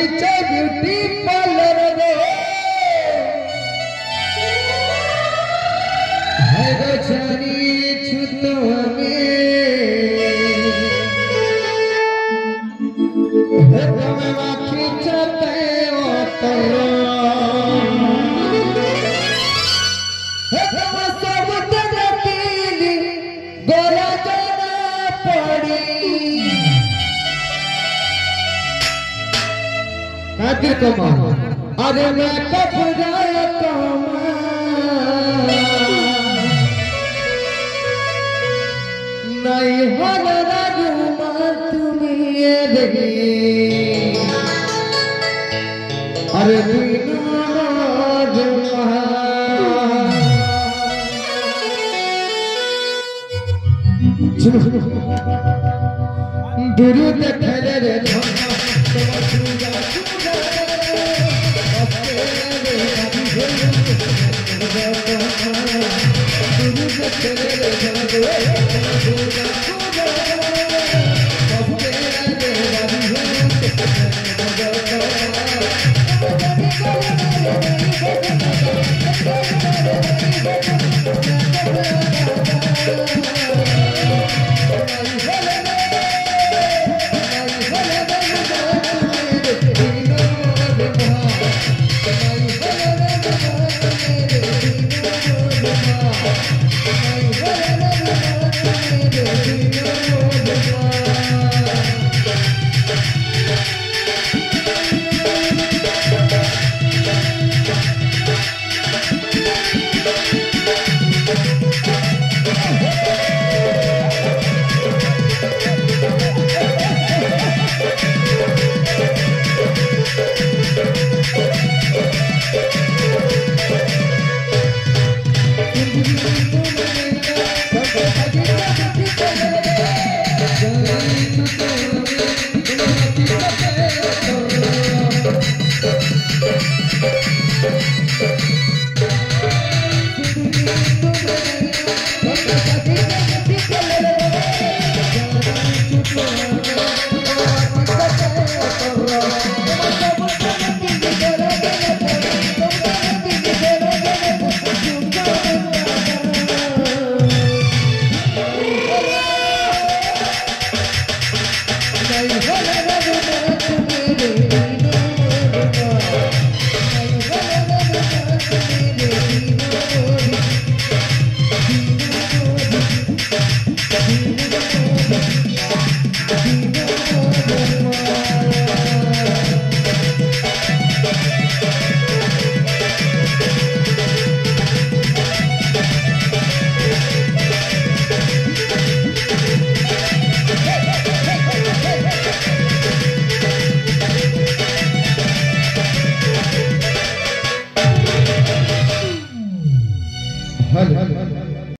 पीछे beauty parlour रे है गो जानी छुतो हमें तुम्हें वाकी चलते हो तो सब तकीली गोरा जाना पड़ी कादिर कमा अरे मैं कपड़ा कमा नहीं होना राजूमा तुम्हें रे अरे बिना राजूमा दुरुद फैले रे दुरुद फैले रे